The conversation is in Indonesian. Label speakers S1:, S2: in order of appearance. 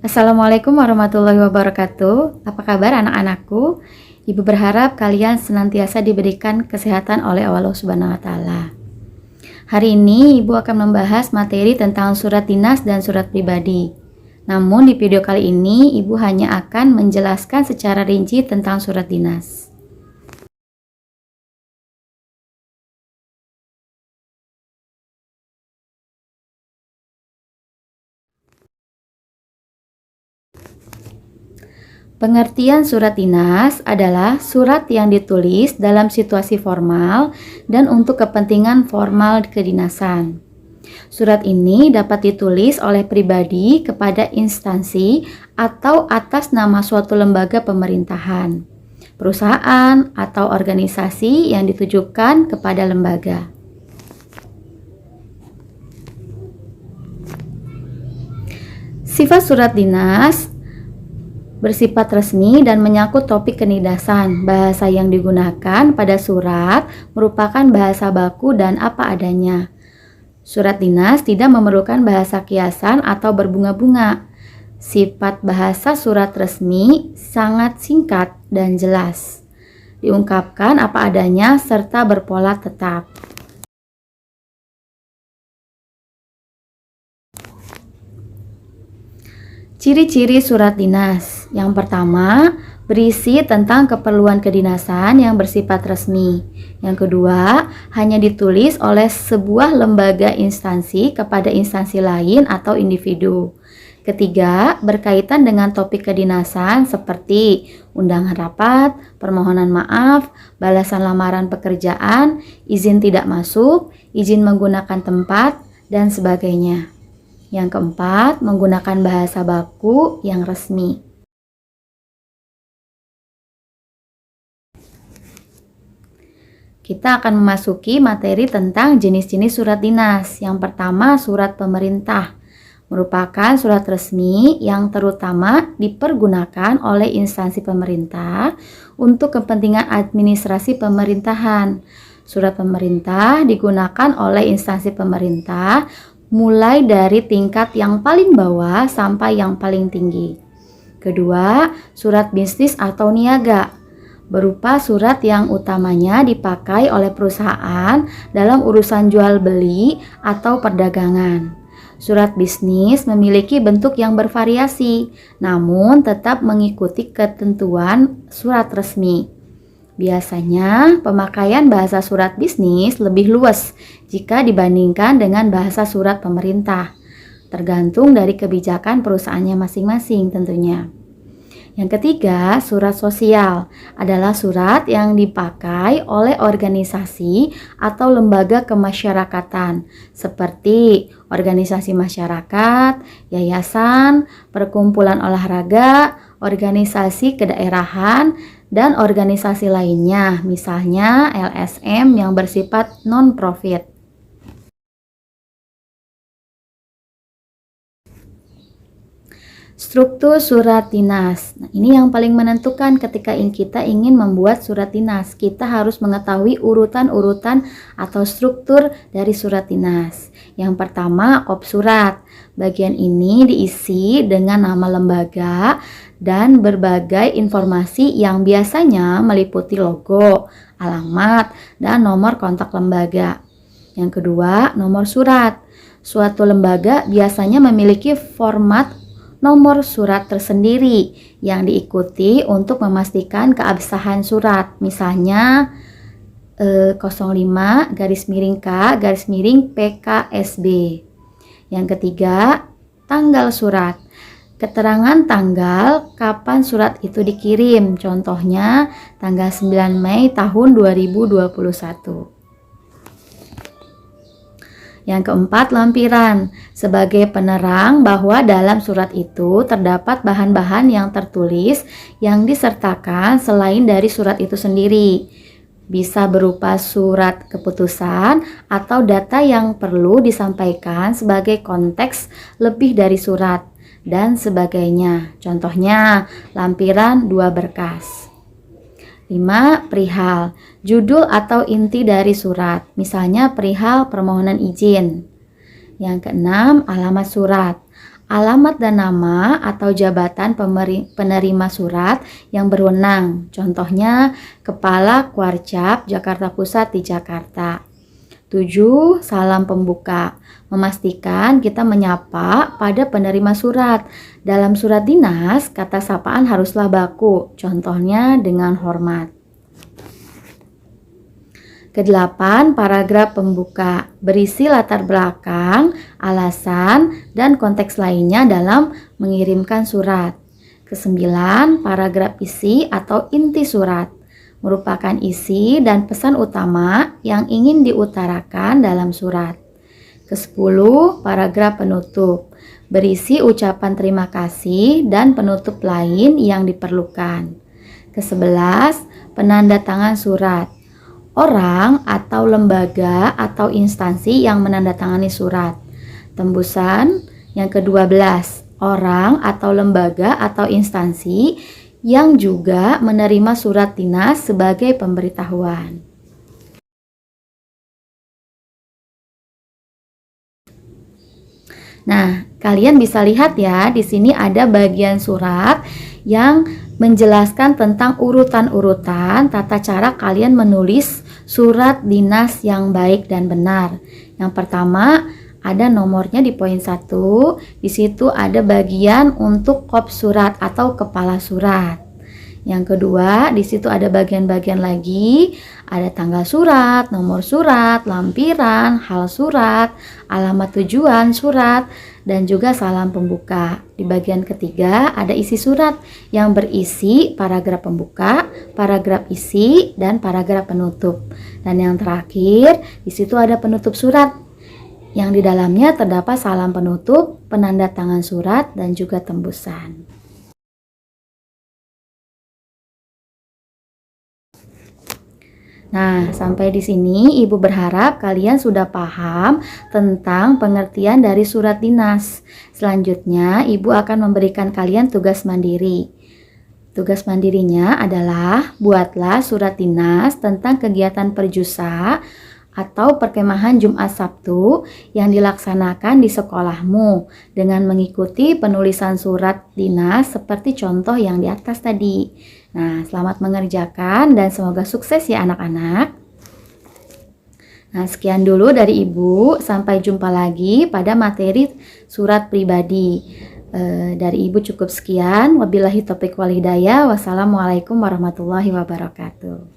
S1: Assalamualaikum warahmatullahi wabarakatuh. Apa kabar anak-anakku? Ibu berharap kalian senantiasa diberikan kesehatan oleh Allah Subhanahu wa taala. Hari ini Ibu akan membahas materi tentang surat dinas dan surat pribadi. Namun di video kali ini Ibu hanya akan menjelaskan secara rinci tentang surat dinas. Pengertian surat dinas adalah surat yang ditulis dalam situasi formal dan untuk kepentingan formal kedinasan. Surat ini dapat ditulis oleh pribadi kepada instansi atau atas nama suatu lembaga pemerintahan, perusahaan, atau organisasi yang ditujukan kepada lembaga. Sifat surat dinas bersifat resmi dan menyangkut topik kedinasan. Bahasa yang digunakan pada surat merupakan bahasa baku dan apa adanya. Surat dinas tidak memerlukan bahasa kiasan atau berbunga-bunga. Sifat bahasa surat resmi sangat singkat dan jelas. Diungkapkan apa adanya serta berpola tetap. Ciri-ciri surat dinas. Yang pertama, berisi tentang keperluan kedinasan yang bersifat resmi. Yang kedua, hanya ditulis oleh sebuah lembaga instansi kepada instansi lain atau individu. Ketiga, berkaitan dengan topik kedinasan seperti undangan rapat, permohonan maaf, balasan lamaran pekerjaan, izin tidak masuk, izin menggunakan tempat, dan sebagainya. Yang keempat, menggunakan bahasa baku yang resmi. Kita akan memasuki materi tentang jenis-jenis surat dinas. Yang pertama, surat pemerintah. Merupakan surat resmi yang terutama dipergunakan oleh instansi pemerintah untuk kepentingan administrasi pemerintahan. Surat pemerintah digunakan oleh instansi pemerintah mulai dari tingkat yang paling bawah sampai yang paling tinggi. Kedua, surat bisnis atau niaga, berupa surat yang utamanya dipakai oleh perusahaan dalam urusan jual beli atau perdagangan. Surat bisnis memiliki bentuk yang bervariasi, namun tetap mengikuti ketentuan surat resmi. Biasanya, pemakaian bahasa surat bisnis lebih luas jika dibandingkan dengan bahasa surat pemerintah, tergantung dari kebijakan perusahaannya masing-masing tentunya. Yang ketiga, surat sosial adalah surat yang dipakai oleh organisasi atau lembaga kemasyarakatan seperti organisasi masyarakat, yayasan, perkumpulan olahraga, organisasi kedaerahan, dan organisasi lainnya, misalnya LSM yang bersifat non-profit. Struktur surat dinas. Nah, ini yang paling menentukan ketika kita ingin membuat surat dinas. Kita harus mengetahui urutan-urutan atau struktur dari surat dinas. Yang pertama, kop surat. Bagian ini diisi dengan nama lembaga dan berbagai informasi yang biasanya meliputi logo, alamat, dan nomor kontak lembaga. Yang kedua, nomor surat. Suatu lembaga biasanya memiliki format nomor surat tersendiri yang diikuti untuk memastikan keabsahan surat. Misalnya 05-K-PKSB. Yang ketiga, tanggal surat. Keterangan tanggal kapan surat itu dikirim. Contohnya tanggal 9 Mei tahun 2021. Yang keempat, lampiran. Sebagai penerang bahwa dalam surat itu terdapat bahan-bahan yang tertulis yang disertakan selain dari surat itu sendiri. Bisa berupa surat keputusan atau data yang perlu disampaikan sebagai konteks lebih dari surat, dan sebagainya. Contohnya, lampiran 2 berkas. 5. Perihal. Judul atau inti dari surat. Misalnya perihal permohonan izin. Yang keenam, alamat surat. alamat dan nama atau jabatan penerima surat yang berwenang. Contohnya, Kepala Kuarcap Jakarta Pusat di Jakarta. 7. Salam pembuka. Memastikan kita menyapa pada penerima surat. Dalam surat dinas, kata sapaan haruslah baku. Contohnya dengan hormat. Kedelapan, paragraf pembuka berisi latar belakang, alasan, dan konteks lainnya dalam mengirimkan surat. Kesembilan, paragraf isi atau inti surat merupakan isi dan pesan utama yang ingin diutarakan dalam surat. Kesepuluh, paragraf penutup berisi ucapan terima kasih dan penutup lain yang diperlukan. Kesebelas, penanda tangan surat. Orang atau lembaga atau instansi yang menandatangani surat. Tembusan yang ke-12, orang atau lembaga atau instansi yang juga menerima surat dinas sebagai pemberitahuan. Nah, kalian bisa lihat ya, di sini ada bagian surat yang menjelaskan tentang urutan-urutan tata cara kalian menulis surat dinas yang baik dan benar. Yang pertama ada nomornya di poin 1. Di situ ada bagian untuk kop surat atau kepala surat. Yang kedua, di situ ada bagian-bagian lagi, ada tanggal surat, nomor surat, lampiran, hal surat, alamat tujuan surat, dan juga salam pembuka. Di bagian ketiga ada isi surat yang berisi paragraf pembuka, paragraf isi, dan paragraf penutup. Dan yang terakhir, di situ ada penutup surat yang di dalamnya terdapat salam penutup, penanda tangan surat, dan juga tembusan. Nah, sampai di sini Ibu berharap kalian sudah paham tentang pengertian dari surat dinas. Selanjutnya, Ibu akan memberikan kalian tugas mandiri. Tugas mandirinya adalah buatlah surat dinas tentang kegiatan perjusa atau perkemahan Jumat Sabtu yang dilaksanakan di sekolahmu dengan mengikuti penulisan surat dinas seperti contoh yang di atas tadi. Nah, selamat mengerjakan dan semoga sukses ya anak-anak. Nah, sekian dulu dari Ibu. Sampai jumpa lagi pada materi surat pribadi. Dari Ibu cukup sekian. Wabillahi taufiq wal hidayah. Wassalamualaikum warahmatullahi wabarakatuh.